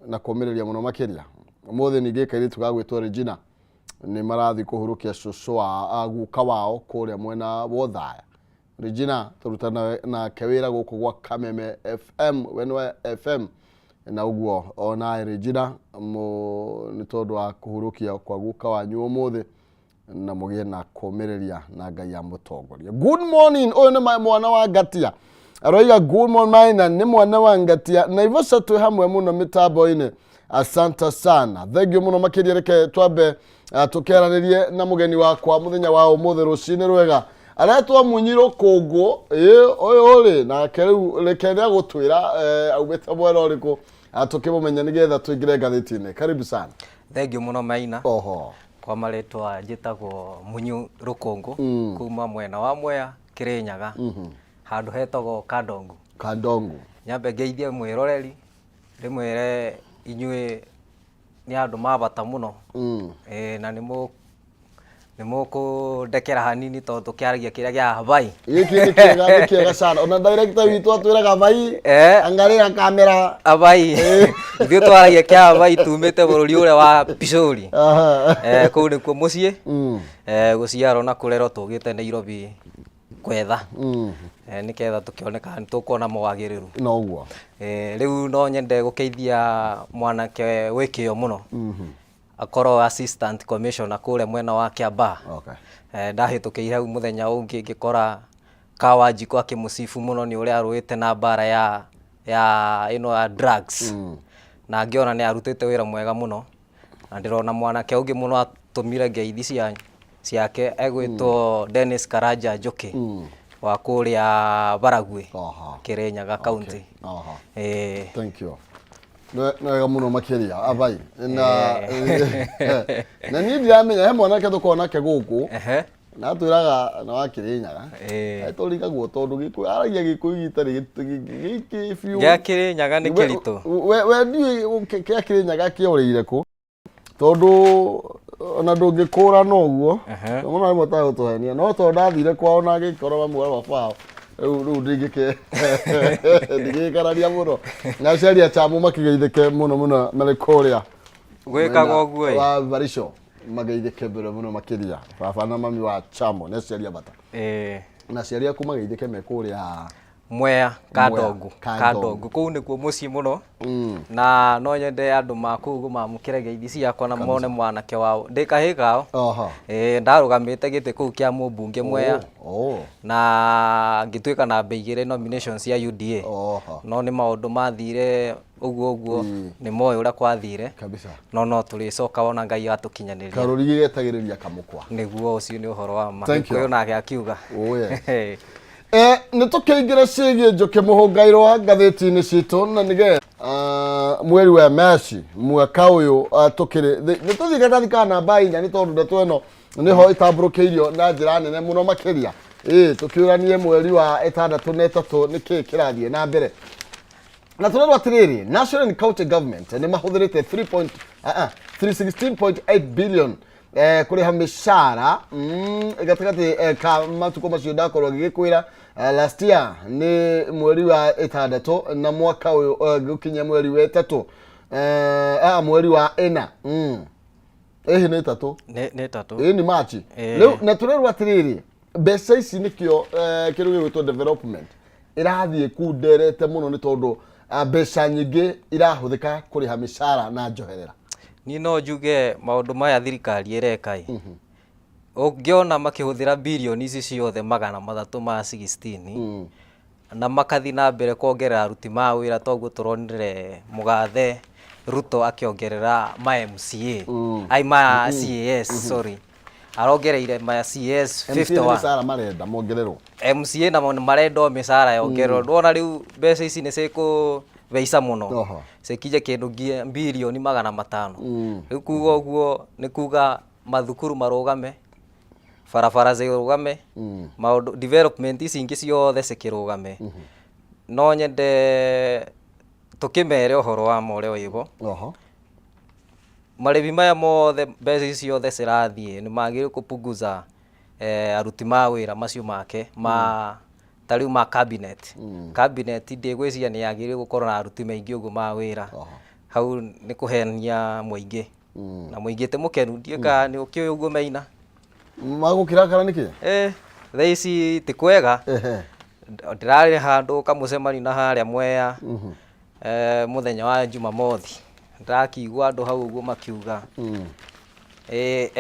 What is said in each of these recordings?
na komereria muno makiria mothe ninge kaire tugagwitwo Regina ni marathi kuhurukia cocwa aguka wao kuria mwena wothaya. Regina turutana na kewira guku gwa Kameme FM wenwe FM na uguo ona Regina ni tondu wa kuhurukia kwa guka wanyu mothe na mugie na komereria na ngai ya mutongoria. Good morning oyo ni mwana wa Ngatia aroiga good morning na ni mwana wa Ngatia na ivosa tu hamwe muno mitambo-ini. Asante sana, thank you muno makiria. Reke twambe tukeranirie na mugeni wakwa muthenya wa umuthe rucini rwega aretwa Munyiro Kongo oyo ri na keriu rekenia gutwira aumete mwena uriku tukimumenya nigetha tuingire ngathiti-ini. Karibu sana. Thank you muno Maina. Oho kwa maretwa njitagwo Munyiro Kongo kuma mwena wa Mwea Kirinyaga handu hetagwo Kandongu. Nyambe ngeithie mwiroreri rimwire inyue ni andu mabata muno na nimo kundekera hanini tondu tukiaragia kiria gia Habai iki ni kiega sana. Ona director witu atwiraga Habai angalia kamera Habai ithuĩ twaragia kia Habai tumite bururi uria wa Picori kuu nikuo mucii guciarwo na kurerwo tugite Nairobi kwetha niketha tukioneka nitukuona mawagiriru no guo riu no nyende gukeithia mwanake wikio muno akoro assistant commissioner kule mwena wa Kiambaa. Ndahitukiire hau muthenya ungi ngikora Kawanjiko akimusifu muno ni uria aruite na bara ya ino drugs na ngiona ni arutite wira mwega muno na ndirona mwanake ungi muno atumire ngeithi ciake egwitwo Dennis Karaja Njoki wa kuria Baragwe Kirinyaga county. Thank you. No muno makiria Habai na ni ndiamenya he mwanake tukona ke guku na twiraga na wa Kirinyaga aitulika guo tondu giku aragia giku gitari giki fiu ya Kirinyaga ni kirito we ndi kia Kirinyaga kiorire ku tondu ona ndungikura no guo muno ari mutayo tuhenia no to ndathire kwao na gikoro bamwe bafao ru ndigike ndigikararia muno na ciaria chamu makigeithike muno melikoria gwikaga uguo wa Barisho mageithike mbere muno makiria baba na mami wa chamo na ciaria bata na ciaria kumageithike mekuria Mwea Kandongu kuu nikuo mucii muno na no nyende andu makugu mamukire ngeithi ciakwa na mone mwanake wao ndikahikao ndarugamite giti kuu kia mumbunge Mwea na ngitwika na mbeigire nominations ya UDA no ni maundu mathire uguo ni moyo uria kwathire kabisa no turicoka wona ngai atukinyaniria karuri getagiriria kamukwa niguo ucio ni uhoro wa makuyo nake akiuga nitukiingira cigie Njoki muhungairo wa ngathiti-ini citu na nige mweri wa Machi mwaka uyu tukiri nituthikana namba inya ni tondu ndeto ino niho itamburukeirio na njira nene muno makiria tukiuranie mweri wa 6 na 3 niki kirathie na mbere na turarwa atiriri national and county government ni mahuthirite 316.8 billion kuriha mishara gatagati ka matuko macio ndakorwo gigikwira last year ni mweri wa 6 na mwaka uyu gukinya mweri wa 3 mweri wa 4 ni 3 ni 3 ni March leo na turarwa atiriri mbeca ici nikio kirugi gwitwo development irathie kunderete muno ni tondu mbeca nyingi irahuthika kuriha mishara na njoherera ni no njuge maundu maya thirikari irekai ungiona makihuthira bilioni ici ciothe 316 na makathi na mbere kuongerera aruti ma wira toguo turonire mugathe Ruto akiongerera ma MCA ma CAS sorry arongereire ma CAS 51 mishara marenda mongererwo MCA na marenda mishara yongererwo ndona riu mbeca ici ni ciku beisa muno sekije kindu bilioni 500 riu kuga uguo ni kuga mathukuru marugame barabara zirugame maundu development ici ingi ciothe cikirugame no nyende tukimere uhoro wa more wibo marebi maya mothe mbeca ici ciothe cirathie ni magire kupunguza aruti ma wira macio make tariu ma cabinet cabinet ndigwiciria ni yagire gukorwo na aruti maingi uguo ma wira hau nĩ kũhenia mũingĩ na mũingĩ te mũkenu ndiĩka nĩ ũkĩũĩ ũguo Maina magũkĩrakara nĩkĩ thaa ici ti kwega ndĩrarĩ handũ kamũcemani na harĩa Mwea mũthenya wa Jumamothi ndĩrakĩigua andũ hau ũguo makiuga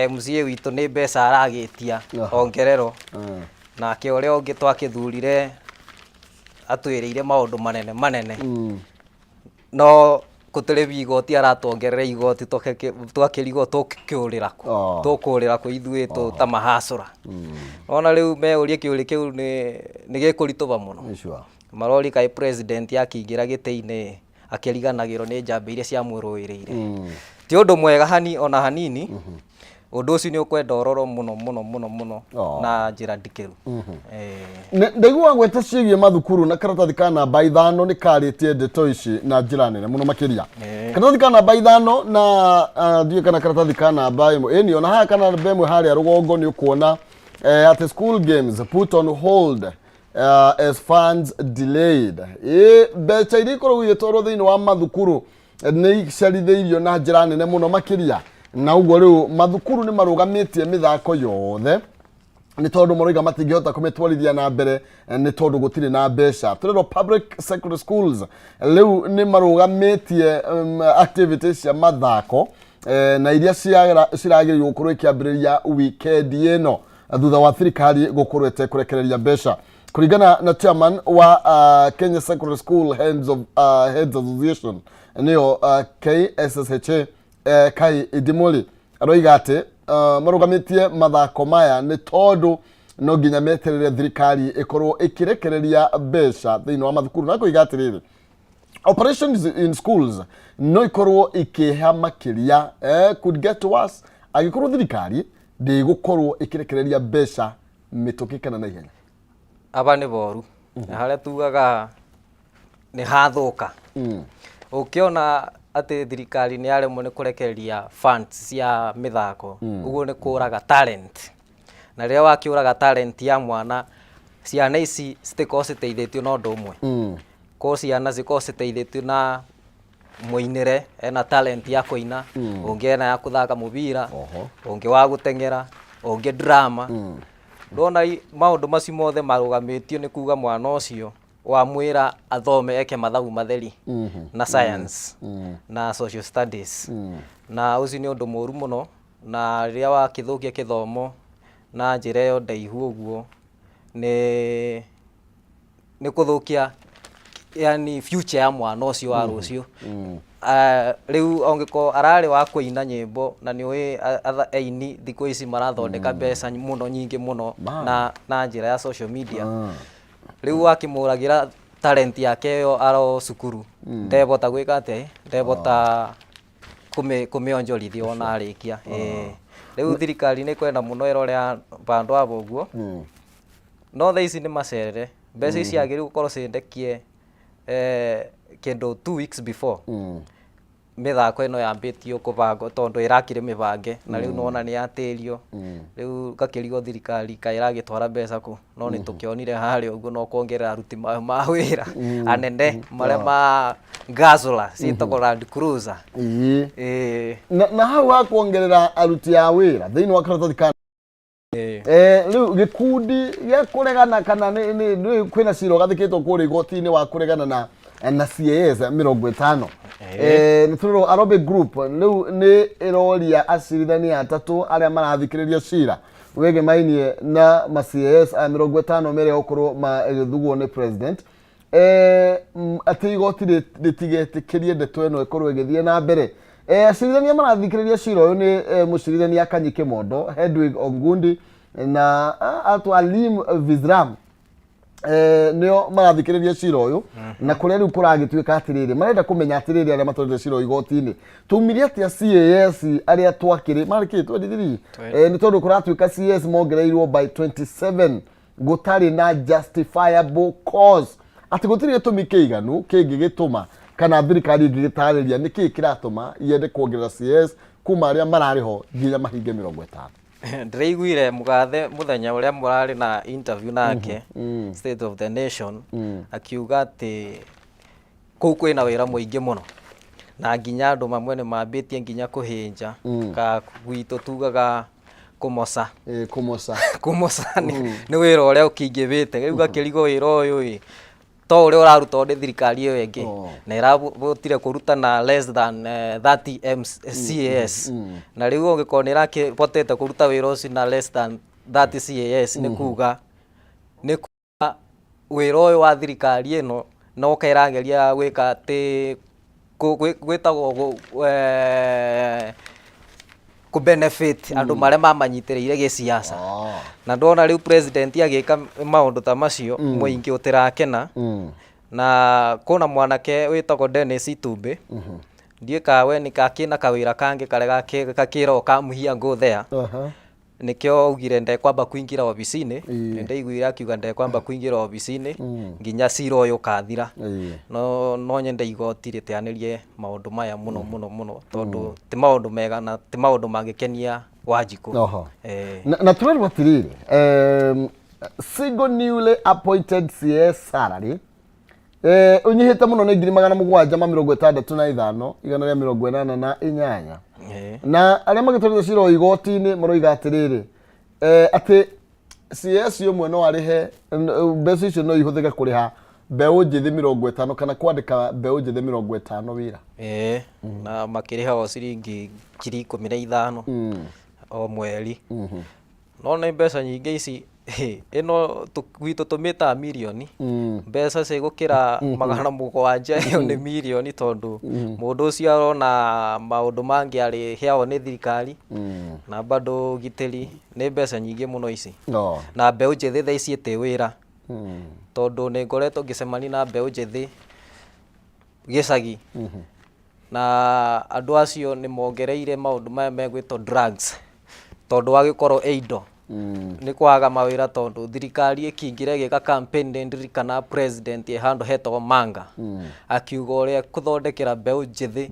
MCA witũ nĩ mbeca aragĩtia ongerero nake ũrĩa ũngĩ twakĩthurire atwĩrĩire maũndũ manene no gũtĩrĩ igoti aratuongerera igoti twakĩrigwo tũkũrĩra kũ ithuĩ ta mahacũra ona rĩu meũrie kĩũria kĩu nĩ gĩkũritũha mũno marori kaĩ president akĩingĩra gĩtĩ-inĩ akĩriganagĩrwo nĩ njamba iria ciamũrũĩrĩire ti ũndũ mwega ona hanini ũndũ ũcio nĩ ũkwenda ũrorwo mũno na njĩra ndikĩru ndaigua gweta ciĩgiĩ mathukuru na karatathi ka namba 5 nĩ karĩtie ndeto ici na njĩra nene mũno makĩria karatathi ka namba 5 na ndiye kana karatathi ka namba 1 ĩni ona haya kana namba 1 harĩa rũgongo nĩ ũkuona at school games put on hold as funds delayed mbeca iria ikoragwo igĩtwarwo thĩinĩ wa mathukuru nĩ icerithĩirio na njĩra nene mũno makĩria na uguo rĩu mathukuru nĩ marũgamĩtie mĩthako yothe nĩ tondũ maroiga matingĩhota kũmĩtwarithia na mbere nĩ tondũ gũtirĩ na mbeca tũrerwo public secondary schools rĩu nĩ marũgamĩtie activities cia mathako na iria ciragĩrĩirwo gũkorwo ikĩambĩrĩria weekend ĩno thutha wa thirikari gũkorwo ĩtekũrekereria mbeca kũringana na chairman wa Kenya Secondary School Heads Association nĩyo KSSHA Kai Idimoli aroiga atĩ marũgamĩtie mathako maya nĩ tondũ no nginya meterere thirikari ĩkorwo ĩkĩrekereria mbeca thĩinĩ wa mathukuru na kũiga atĩrĩrĩ operations in schools no ikorwo ikĩha makĩria could get worse angĩkorwo thirikari ndĩgũkorwo ĩkĩrekereria mbeca mĩtũkĩ na ihenya aba nĩ boru na harĩa tugaga nĩ hathũka ũkĩona atĩ thirikari nĩ yaremwo nĩ kũrekereria funds cia mĩthako ũguo nĩ kũraga talent na rĩrĩa wakĩũraga talent ya mwana ciana ici citikorwo citeithĩtio na ũndũ ũmwe ko ciana cikorwo citeithĩtio na mũinĩre ena talent ya kũina ũngĩ ena ya gũthaka mũbira ũngĩ wa gũteng'era ũngĩ drama ndona maũndũ macio mothe marũgamĩtio nĩ kuga mwana ũcio wamwĩra athome eke mathabu matheri na science na social studies na ũcio nĩ ũndũ mũru mũno na rĩrĩa wakĩthũkia gĩthomo na njĩra ĩyo ndaihu ũguo nĩ kũthũkia yani future ya mwana ũcio wa rũciũ rĩu ongĩkorwo ararĩ wa kũina nyĩmbo na nĩũĩ aini thikũ ici marathondeka mbeca mũno nyingĩ mũno na njĩra ya social media rĩu akĩmũragĩra talent yake ĩyo aro cukuru ndebota gwĩka atĩ ndebota kũmĩonjorithia ona arĩkia rĩu thirikari nĩ kwenda mũno ĩrore bandũ abo ũguo no thaa ici nĩ macerere mbeca ici agĩrĩirwo gũkorwo ciendekie kĩndũ 2 weeks before mĩthako ĩno yambĩtio kũbangwo tondũ ĩrakĩrĩ mĩbange na rĩu nona nĩ yatĩrio rĩu gakĩrigwo thirikari kaĩ ĩragĩtwara mbeca kũ no nĩ tũkĩonire harĩa ũguo no kuongerera aruti ma wĩra anene marĩa ma Gazula ciĩtagwo Land Cruiser na hau ha kuongerera aruti a wĩra thĩinĩ wa karatathi ka rĩu gĩkundi gĩa kũregana kana kwĩna cira ũgathĩkĩtwo kũrĩa igoti-inĩ wa kũregana na CAS 50 nĩ tũrerwo Arobe Group rĩu nĩ ĩroria acirithania atatũ arĩa marathikĩrĩria cira wĩgĩmainie na ma CAS 50 merĩa gũkorwo magĩthugwo nĩ president atĩ igoti rĩtigetĩkĩrie ndeto ĩno ĩkorwo ĩgĩthiĩ na mbere acirithania marathikĩrĩria cira ũyũ nĩ mũcirithania Kanyi Kĩmondo Hedwig Ongundi na Alim Vizram nĩo marathikĩrĩria cira ũyũ na kũrĩa rĩu kũragĩtuĩka atĩrĩrĩ marenda kũmenya atĩrĩrĩ arĩa matwarĩte cira ũyũ igoti-inĩ tumirie atĩa CAS arĩa twakĩrĩ marĩkĩ 23 nĩ tondũ kũratuĩka CAS mongereirwo by 27 gũtarĩ na justifiable cause atĩ gũtirĩ gĩtũmi kĩiganu kĩngĩgĩtũma kana thirikari ĩngĩgĩtarĩria nĩkĩ kĩratũma yende kuongerera CAS kuma arĩa mararĩ ho nginya mahinge 50 ndĩraiguire mũgathe mũthenya ũrĩa mũrarĩ na interview nake State of the Nation akiuga atĩ kũu kwĩna wĩra mũingĩ mũno na nginya andu mamwe nĩ mambĩtie nginya kũhĩnja ka gwitũ tugaga kũmoca kũmoca nĩ wĩra ũrĩa ũkĩingĩhĩte rĩu gakĩrigwo wĩra ũyũ ĩ to ũrĩa ũrarutwo nĩ thirikari ĩyo ĩngĩ na ĩrahotire kũruta na less than 30 CAS na rĩu ũngĩkorwo nĩ ĩrakĩhotete kũruta wĩra ũcio na less than 30 CAS nĩ kuga wĩra ũyũ wa thirikari ĩno no kaĩrageria gwĩka atĩ gwĩtagwo ku benefit andu marĩa mamanyitĩrĩire gĩciaca na ndona rĩu president agĩka maũndũ ta macio mũingĩ ũtĩrakena na kuna mwanake wĩtagwo Dennis Itumbi ndiĩ kawe nĩ kakĩna kawĩra kangĩ karĩa gakĩrwo kamuhia go there nikĩo augire ndekwamba kũingĩra obici-inĩ nĩndaiguire akiuga ndekwamba kũingĩra obici-inĩ nginya cira ũyũ ũkathira no nyende igoti rĩteanĩrie maũndũ maya mũno tondũ ti maũndũ mega na ti maũndũ mangĩkenia Wanjikũ na tũrerwo atĩrĩrĩ single newly appointed CS salary unyihĩte mũno nĩ 765,188 na arĩa magĩtwarithia cira igoti-inĩ maroiga atĩrĩrĩ atĩ CS ũmwe no arĩhe mbeca icio no ihũthĩke kũrĩha mbeũ njĩthĩ 50 kana kwandĩka mbeũ njĩthĩ 50 wĩra na makĩrĩha o ciringi 15,000 o mweri no nĩ mbeca nyingĩ ici ĩno gwitũ tũmĩtaga mirioni mbeca cigũkĩra 700 ĩyo nĩ mirioni tondũ mũndũ ũcio arona maũndũ mangĩ arĩheagwo nĩ thirikari na bado gitĩri nĩ mbeca nyingĩ mũno ici na mbeũ njĩthĩ thaa ici ĩtĩ wĩra tondũ nĩ ngoretwo ngĩcemania na mbeũ njĩthĩ gĩcagi na andũ acio nĩ mongereire maũndũ maya megwĩtwo drugs tondũ wagĩkorwo indo nĩ kwaga mawĩra tondũ thirikari ĩkĩingĩra ĩgĩka campaign nĩndirikana president handũ hetagwo Manga akiuga ũrĩa kũthondekera mbeũ njĩthĩ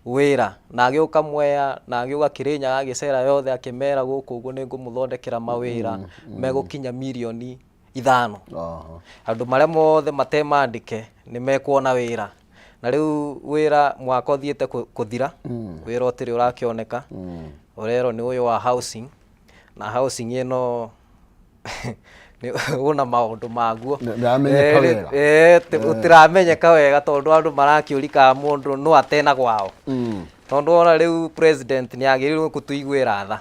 wĩra na agĩũka Mwea na agĩũka Kĩrĩnyaga agĩcera yothe akĩmera gũkũ ũguo nĩ ngũmũthondekera mawĩra megũkinya mirioni 5 andũ marĩa mothe matemandĩke nĩ mekuona wĩra na rĩu wĩra mwaka ũthiĩte kũthira wĩra ũtĩrĩ ũrakĩoneka ũrero nĩ ũyũ wa housing na housing ĩno una maũndũ maguo ũtiramenyeka wega tondũ andũ marakĩũrika mũndũ no atena gwao tondũ ona rĩu president nĩ agĩrĩirwo gũtũiguĩra tha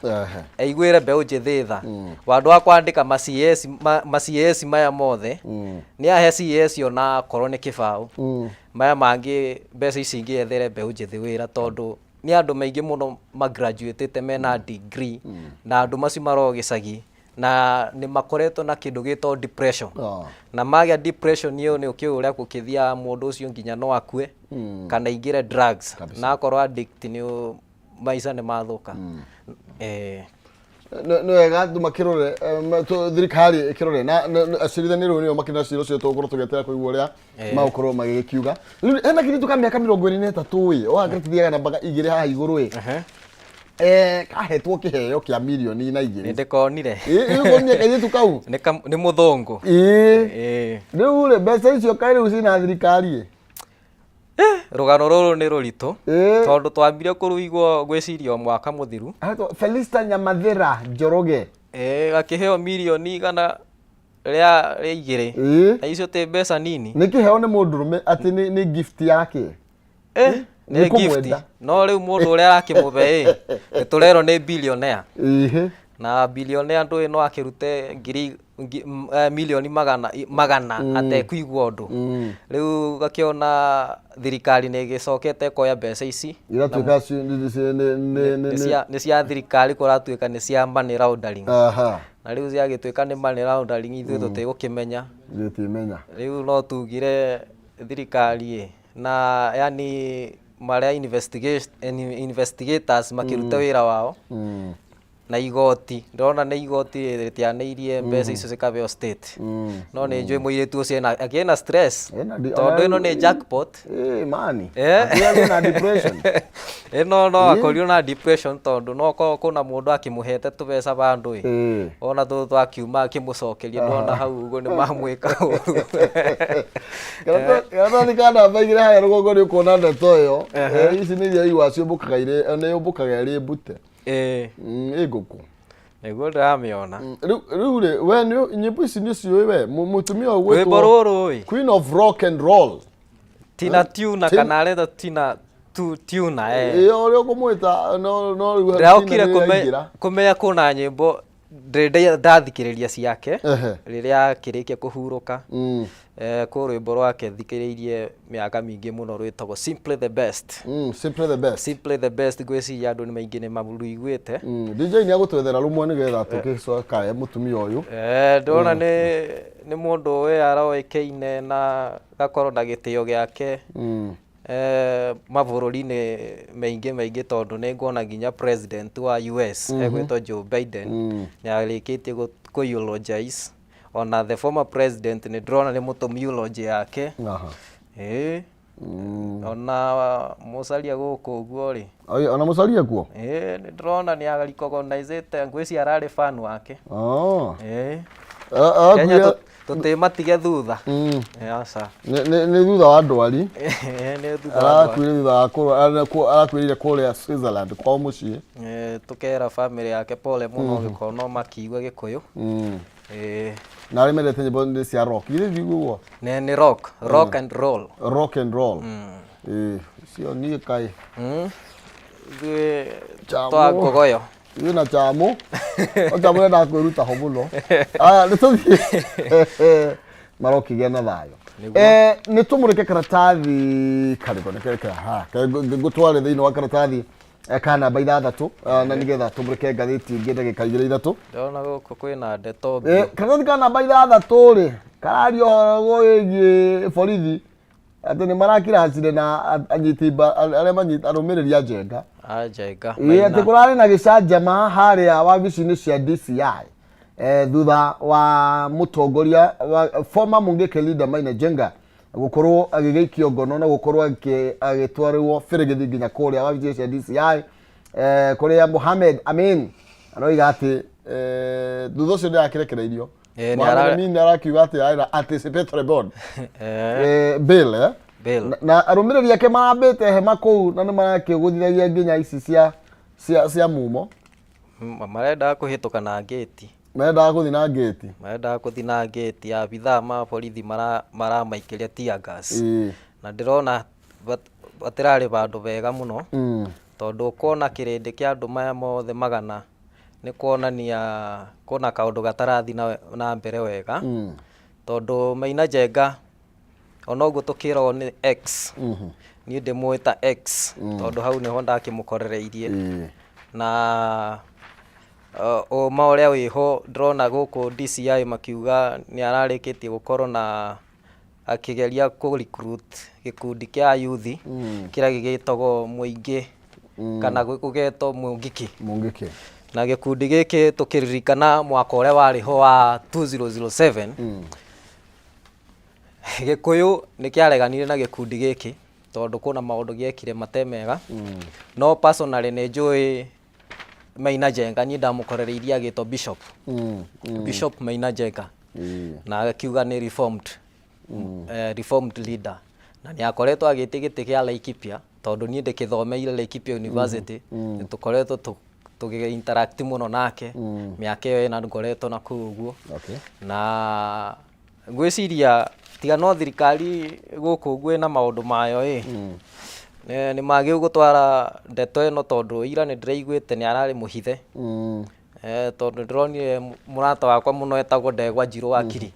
aiguĩre mbeũ njĩthĩ tha wandũ wa kwandĩka ma-CS maya mothe nĩ ahe CS ona korwo nĩ kĩbaũ maya mangĩ mbeca ici ingĩ ethere mbeũ njĩthĩ wĩra tondũ nĩ andũ maingĩ mũno ma-graduate mena degree na andũ macio maro gĩcagi na nĩ makoretwo na kĩndũ gĩtagwo depression na magĩa depression ĩyo nĩ ũkĩũĩ ũrĩa gũkĩthia mũndũ ũcio nginya no akue kana ingĩre drugs na akorwo addict nĩ maica nĩ mathũka nĩ wega andũ makĩrore thirikari ĩkĩrore na acirithania rĩu nĩo makĩna cira ũcio tũgũkorwo tũgĩetera kũigua ũrĩa magũkorwo magĩkiuga rĩu hena kĩrĩtu ka mĩaka 23 ĩ ũgakĩrĩtithiaga na mbaga igĩrĩ haha igũrũ ĩ kahetwo kĩheo kĩa mirioni 2 nĩndĩkonire nĩũkonire kairĩtu kau nĩ mũthũngũ rĩu rĩ mbeca icio kaĩ rĩu cina thirikari rũgano rũrũ nĩ rũritũ tondũ twambire kũrũigwo gwĩciria mwaka mũthiru Felista Nyamathĩra Njoroge gakĩheo mirioni 100 rĩa 2 na icio tĩ mbeca nini nĩ kĩheo nĩ mũndũrũme atĩ nĩ gift yake nĩ gift no rĩu mũndũ ũrĩa arakĩmũbe nĩtũrerwo nĩ billionaire na billionaire ndũĩ no akĩrute milioni magana atekũigua ũndũ rĩu gakĩona thirikari nĩ ĩgĩcokete koya mbeca ici nĩ cia thirikari kũratuĩka nĩ cia money laundering na rĩu ciagĩtuĩka nĩ money laundering ithuĩ tũtigũkĩmenya rĩu no tugire thirikari na yani marĩa investigators makĩruta wĩra wao na igoti ndona nä igoti rĩtianĩirie mbeca icio cikabeo state no nĩ njũĩ mũirĩtu ũcio agĩena stress tondũ ĩno nĩ jackpot mani agĩena na depression ĩno no akorirwo na depression tondũ no kũna mũndũ akĩmũhete tũbeca bandũ ona tũtũ twakiuma akĩmũcokeria ndona hau ũguo nĩ mamwĩka ũru nĩ kana baigire haya rũgongo nĩ ũkuona ndeto ĩyo ici nĩ iria igwa ciũmbũkaga nĩ yũmbũkaga ĩrĩ mbute ngũkũ nĩguo ndĩramĩona rĩu rĩ we nyĩmbo ici nĩ ciũĩ we mũtumia ũyũ rwĩmbo rũrũ Queen of Rock and Roll Tina Tuna kana arenda Tina Tuna ũrĩa ũkũmwĩta no rĩu ndĩraũkire kũmenya kũna nyĩmbo ndathikĩrĩria ciake rĩrĩa akĩrĩkia kũhurũka kũ rwĩmbo rwake thikĩrĩirie mĩaka mĩingĩ mũno rwĩtagwo Simply the Best Simply the Best ngwĩciria andũ nĩ maingĩ nĩ marũiguĩte DJ nĩ agũtwethera rũmwe nĩgetha tũkĩcokae mũtumia ũyũ ndona nĩ mũndũ ũyũ aroĩkaine na gakorwo na gĩtĩo gĩake mabũrũri-inĩ maingĩ tondũ nĩ nguona nginya president wa US egwĩtwo Joe Biden nĩ arĩkĩtie kũ-eulogize ona the former president nĩ ndĩrona nĩ mũtũmi yake ona mũcaria gũkũ ũguo rĩ ona mũcaria kuo nĩ ndĩrona nĩ agaricogonizĩte ngwĩci ararĩ fan wake Kenya tũtĩmatige thutha nĩ thutha wa ndwari arakuĩrĩire kũrĩa Switzerland kwao mũciĩ tũkera family yake pole mũno gĩkorwo no makiigua Gĩkũyũ na arĩ mendete nyĩmbo cia rock irĩ thiguo nĩ rock and roll cio niĩ kaĩ twagogoyo na chamu chamu nenda kwĩruta ho mũno nĩ tũthiĩ marokĩgĩa na thayũ nĩ tũmũrĩke karatathi karĩkũ ngũtware thĩinĩ wa karatathi ka namba 6 na nĩgetha tũmũrĩke ngathĩti ingĩ ndagĩka 2-3 ndona gũkũ kwĩna ndeto karatathi ka namba 6 rĩ karario ũhoro wĩgiĩ borithi atĩ nĩ marakiracire na anyiti arĩa arũmĩrĩri a Njenga atĩ kũrarĩ na gĩcanjama harĩa wabici-inĩ cia DCI thutha wa mũtongoria former Mungiki leader Maina Njenga gũkorwo agĩgĩikio ngono na gũkorwo agĩtwarĩrwo bĩrĩgĩthi nginya kũrĩa wabici cia DCI kũrĩa Mohamed Amin aroiga atĩ thutha ũcio nĩarakĩrekereirio Amin arakiuga atĩ arĩ na anticipatory bond bail na arũmĩrĩri ake marambĩte hema kũu na nĩ marakĩgũthithagia nginya ici cia mumo marendaga kũhĩtũka na ngĩti marendaga gũthiĩ na ngĩti abithaa ma borithi maramaikĩria tear gas na ndĩrona batirarĩ bandũ bega mũno tondũ kuona kĩrĩndĩ kĩa andũ maya mothe magana nĩ kuonania kuna kaũndũ gatarathi na mbere wega tondũ Maina Njenga ona ũguo tũkĩrwo nĩ X niĩ ndĩmwĩta X tondũ hau nĩho ndakĩmũkorereirie na ũma ũrĩa wĩho ndĩrona gũkũ DCI makiuga nĩ ararĩkĩtie gũkorwo na akĩgeria kũ-recruit gĩkundi kĩa yuthi kĩrĩa gĩgĩtagwo mũingĩ kana gũgetwo Mũngiki na gĩkundi gĩkĩ tũkĩririkana mwaka ũrĩa warĩho wa 2007 Gĩkũyũ nĩ kĩareganire na gĩkundi gĩkĩ tondũ kuna maũndũ gĩekire matemega no personally nĩ njũĩ Maina Njenga niĩ ndamũkorereirie agĩtwo Bishop Maina Njenga na akiuga nĩ reformed leader na nĩ akoretwo agĩtĩ gĩtĩ kĩa Laikipia tondũ niĩ ndĩkĩthomeire Laikipia University nĩ tũkoretwo tũgĩ-interact mũno nake mĩaka ĩyo ĩna ngoretwo na kũu ũguo na ngwĩciria tiga no thirikari gũkũ ũguo na maũndũ mayo nĩ magĩu gũtwara ndeto ĩno tondũ ira nĩ ndĩraiguĩte nĩ ararĩ mũhithe tondũ ndĩronire mũrata wakwa mũno etagwo Ndegwa Njirũ wa Kiri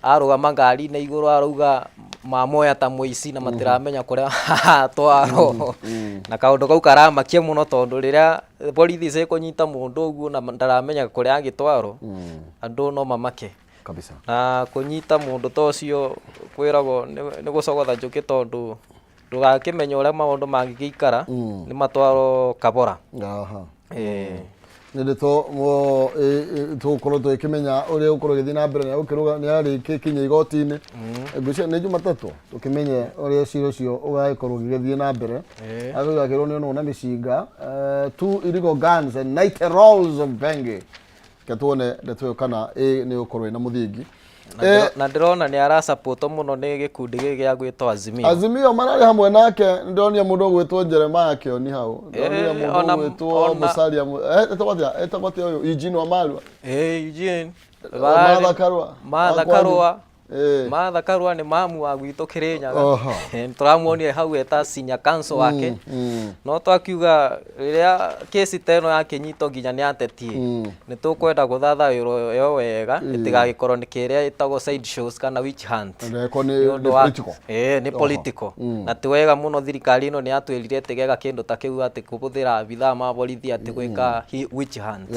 arũgama ngari-inĩ igũrũ arauga mamoya ta mũici na matiramenya kũrĩa atwarwo na kaũndũ kau karamakia mũno tondũ rĩrĩa borithi cikũnyita mũndũ ũguo na ndaramenya kũrĩa agĩtwarwo andũ no mamake kabisa na kũnyita mũndũ ta ũcio kwĩragwo nĩ gũcogotha njũkĩ tondũ ndũgakĩmenya ũrĩa maũndũ mangĩgĩikara nĩ matwarwo kabora nä tåkorwo tå kä menya å rä a gå korwo gä thiä na mbere nä agå kä rå nä arä kä kinya igoti-inä ngwĩciria nä Jumatatũ tå kä menye å rä a cira å cio å gagäkorwo gä thiä na mbere agå gagä rwo nä onwo na mä cinga 2 illegal guns and 90 rolls of Benge ke tuone ndeto ĩyo kana nä å korwo ĩna må thingi na ndĩrona nĩ arasapoto mũno nĩ gĩkundi gĩkĩ gĩa gwĩtwo Azimio. Azimio mararĩ hamwe nake ndĩronia mũndũ ũgwĩtwo Jeremiah Kĩoni hau ndĩronia mũndũ ũgwĩtwo Musalia etagwo atĩa ũyũ Eugene Wamalwa Eugene Martha Karua Martha Karua nĩ mamu wa gwitũ Kĩrĩnyaga tũramuonire hau eta senior counsel wake no twakiuga rĩrĩa kesi ta ĩno yakĩnyitwo nginya nĩ ateti nĩ tũkwenda gũthathaũrwo yo wega ĩtigagĩkorwo nĩ kĩrĩa ĩtagwo side shows kana witch hunt nĩ political na ti wega mũno thirikari ĩno nĩ yatwĩrire ĩtigega kĩndũ ta kĩu atĩ kũhũthĩra abithaa ma borithi atĩ gwĩka witch hunt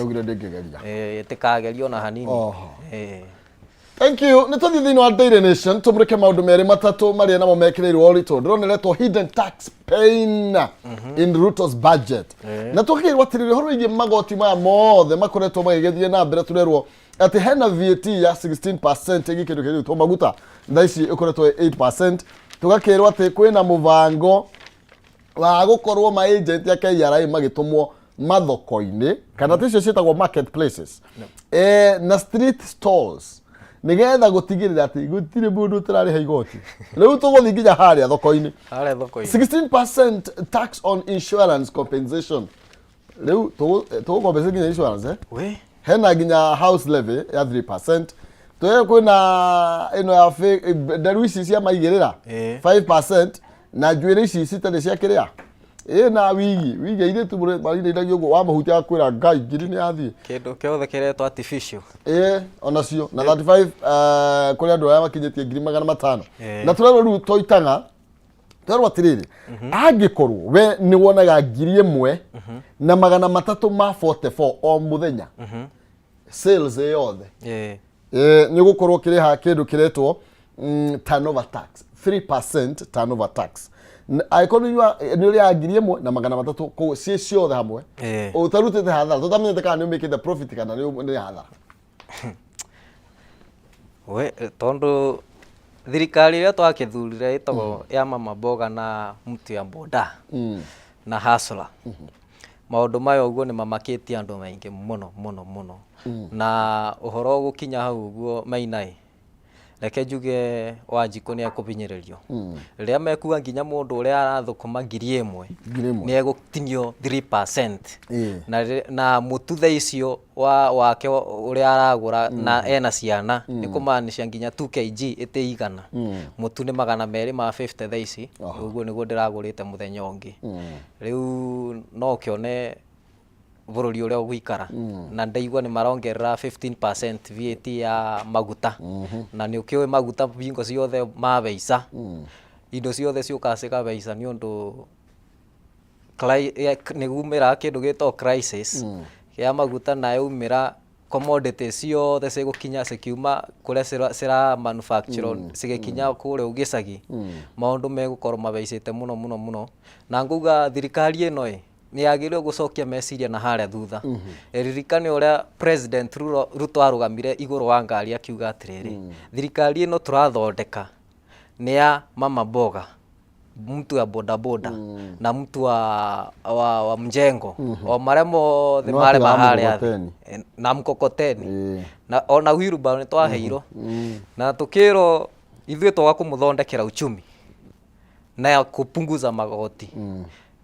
ĩtĩkagerio na hanini. Thank you. Nĩ tũthiĩ thĩinĩ wa Daily Nation tũmũrĩke maũndũ merĩ matatũ marĩa namo mekĩrĩirwo ũritũ ndĩroneretwo hidden tax pain in Ruto's budget na tũkĩrwo atĩrĩrĩ ũhoro wĩgiĩ magoti maya mothe makoretwo magĩgĩthiĩ na mbere tũrerwo atĩ hena VAT ya 16% ĩgĩ kĩndũ kĩrĩtwo maguta thaa ici ĩkoretwo 8%. Tũgakĩrwo atĩ kwĩna mũbango wa gũkorwo ma agent ya KRA magĩtũmwo mathoko-inĩ kana ticio ciĩtagwo marketplaces na street stalls nigetha gutigirira ati gutire mundu utarariha igoti riu tuguthi nginya haria thoko-ini 16% tax on insurance compensation riu tugukombesa nginya insurance hena nginya house levy ya 3% tuye kwina ino ya ndaru ici cia maigirira 5% na njuĩrĩ ici citarĩ cia kĩrĩa na wigi ire tu marine ndagio go wa mahuti akwira ngai ngiri ni athie kindu kiothe kiretwo artificial onacio na 35 kuri andu aya makinyetie 500 na turarwo riu toitanga turarwo atiriri angikorwo we ni wonaga 1,000 na 300 ma 44 o muthenya sales yothe ni gukorwo kiriha kindu kiretwo turnover tax 3% turnover tax aikoni ni uri agirie mwe na 300 ko cie ciothe hamwe utarutite hathara tutamenyete kana ni umikite profit kana ni hathara we tondu thirikari ĩrĩa twakĩthurire ĩtagwo ya Mama Mboga na mtu ya boda na hasla maũndũ maya ũguo nĩ mamakĩtie andũ maingĩ mũno na ũhoro gũkinya hau ũguo Maina reke njuge Wanjikũ nĩ ekũbinyĩrĩrio rĩrĩa mekuga nginya mũndũ ũrĩa arathũkũma 1,000 nĩ egũtinio 3% na mũtu thaa icio wake ũrĩa aragũra na ena ciana nĩ kũmaanisha nginya 2 kg ĩtĩigana mũtu nĩ 250 thaa ici ũguo nĩguo ndĩragũrĩte mũthenya ũngĩ rĩu no kĩone bũrũri ũrĩa ũgũikara na ndaigua nĩ marongerera 15% VAT ya maguta na nĩ ũkĩũĩ maguta bingo ciothe mabeica indo ciothe ciũkaga cikabeica nĩ ũndũ nĩ gumĩra kĩndũ gĩtagwo crisis ya maguta na yaumĩra commodity ciothe cigũkinya cikiuma kũrĩa cira manufacture cigĩkinya kũrĩa ũgĩcagi maũndũ megũkorwo mabeicĩte mũno na nguga thirikari ĩno ni yagĩrĩirwo gũcokia meciria na harĩa thutha ririkane ũrĩa president Ruto arũgamire igũrũ wa ngari akiuga atĩrĩrĩ thirikari ĩno tũrathondeka nĩ ya Mama Mboga mtu ya bodaboda na mtu wa mjengo o marĩa mothe marĩ harĩa na mkokoteni na ona wheelbarrow nĩ twaheirwo na tũkĩrwo ithuĩ twaga kũmũthondekera uchumi na kupunguza magoti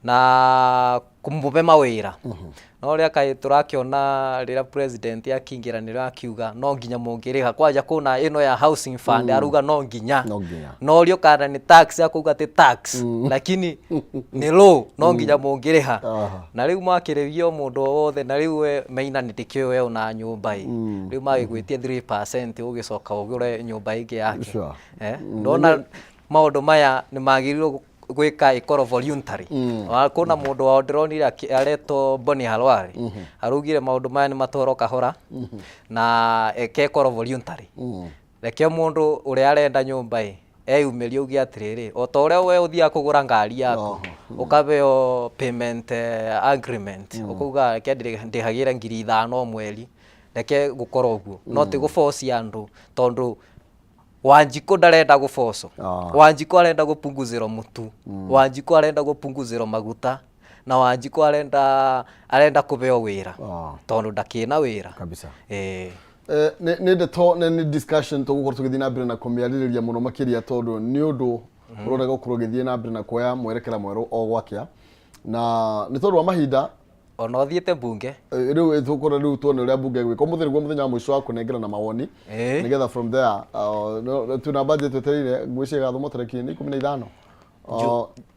na kumũbe mawĩra no rĩa kaĩ tũrakĩona rĩrĩa president akĩingĩra nĩrĩo akiuga no nginya mũngĩrĩha kwanja kuna ĩno ya housing fund aruga no nginya no rĩo kana nĩ tax akuga atĩ tax lakini nĩ low no nginya mũngĩrĩha na rĩu makĩrĩvio mũndũ wothe na rĩu we Maina nĩ ndĩkĩoe ona nyũmba rĩu magĩgwĩtie 3% ũgĩcoka ũgũre nyũmba ĩngĩ yake ndona maũndũ maya nĩ magĩrĩirwo gwĩka ĩkorwo voluntary kuna mũndũ wao ndĩronire aretwo Boni Halwale araugire maũndũ maya nĩ matwaro kahora na eke ĩkorwo voluntary reke mũndũ ũrĩa arenda nyũmba eyumirie uge atiriri o ta uria we uthia kugura ngari yaku ukabeo payment agreement ukuga ke ndihagire 5,000 mweri reke gukora uguo no ti guforce andu tondu Wanjiku ndarenda gufoco Wanjiku arenda gupunguzirwo mutu Wanjiku arenda gupunguzirwo maguta na Wanjiku arenda kubeo wira tondu ndakina wira kabisa ne ndeto ne discussion to gukorwo tugithina mbere na kumiaririria muno makiria tondu ni undu urona gukorwo githie na mbere na kuoya mwerekera mweru o gwakia na ni tondu wa mahinda ona othiete bunge riu thukura riu tuone uria bunge gwiko muthenya wa mwisho wa kunengera na mawoni nigetha from there tuna budget twetereire ngwiciria gathomo tariki 15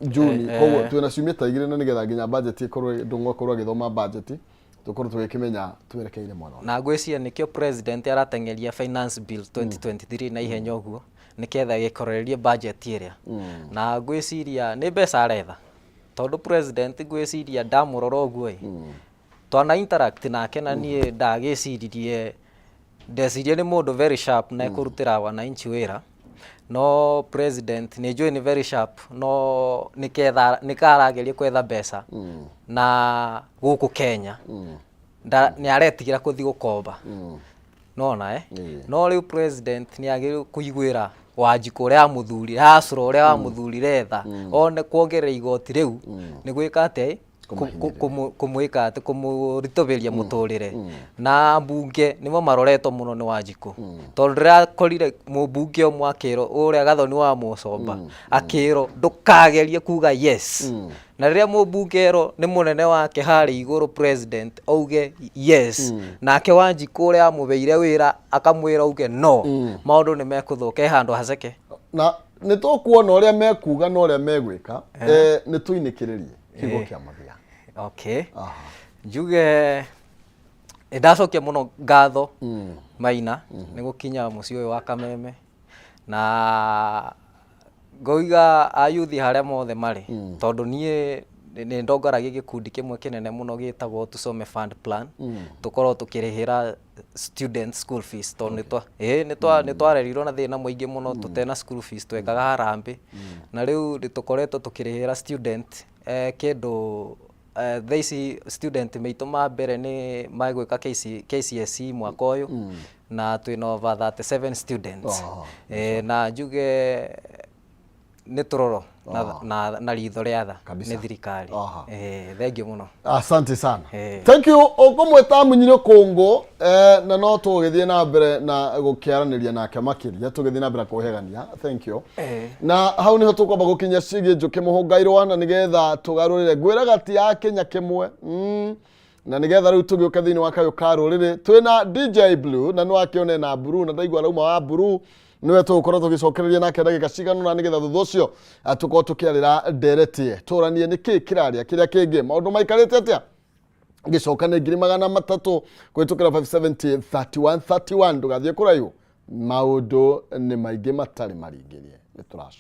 Juni koguo twina ciumia ta igire na nigetha nginya budget ikorwo ndung'o korwo agithoma budget tukorwo tugikimenya twerekeire mwana na ngwiciria nikio president aratengeria finance bill 2023 na ihenya uguo niketha gikorerie budget iria na ngwiciria ni mbeca aretha tondu president ngwiciria ndamurora uguo twana interact nake na nie ndagiciririe ndecirie ni mundu very sharp na kurutira wananchi wira no president ni njui ni very sharp no nikarageria kwetha mbeca na guku Kenya ni aretigira kuthi gukomba nona no riu president ni agiri kuigwira Wanjiku uria amuthuri hasro uria amuthurire tha one kuongerera igoti riu ni gwika ate kumwika ate kumuritoberia muturire na mbunge nimo maroretwo muno ni Wanjiku tondu rakorire mubunge omwe akiro uria gathoni wa Mucomba akiro ndukagerie kuga yes na riria mubungero ni munene wake hari iguru president auge yes nake Wanjiku uria amubeire wira akamwira uge no maundu ni mekuthuka handu haceke na ni tukuona uria mekuga na uria megwika ni tuinikiririe kigo kia mathia okay njuge ndacokia muno ngatho Maina ni gukinya muci uyu wa Kameme na ngoiga ayuthi haria mothe mari tondu nie ni ndongoragia gikundi kimwe kinene muno gitagwo Tusome Fund Plan tukorwo tukirihira student school fees tondu ni twarerirwo na thina muingi muno tutena school fees twekaga harambe na riu tukoretwo tukirihira student kindu these student meitu ma mbere ni magwika KCSE mwaka uyu na twina over 37 students na njuge ni turoro na ritho ria tha ni thirikari thank you muno asante sana thank you okomweta munyire kongo na no tugithie na mbere na gukiaraniria nake makiria tugithie na mbere kuhegania thank you na hau niho tukwamba gukinya cigi njuki muhungairwa na nigetha tugarurire gwiraga ti ya Kenya kimwe na nigetha riu tugiuka thiini wa kayo karurire twina DJ Blue na no akione na Blue na ndaigwa rauma wa Blue niwe tugukorwo tugicokereria nake ndagika ciganu na nigetha thutha ucio tukorwo tukiarira nderetie turanie niki kiraria kiria kingi maundu maikarite atia ngicokane 300 kwitukira 570 31 ndugathie kuraihu maundu ni maingi matari maringirie ni turaco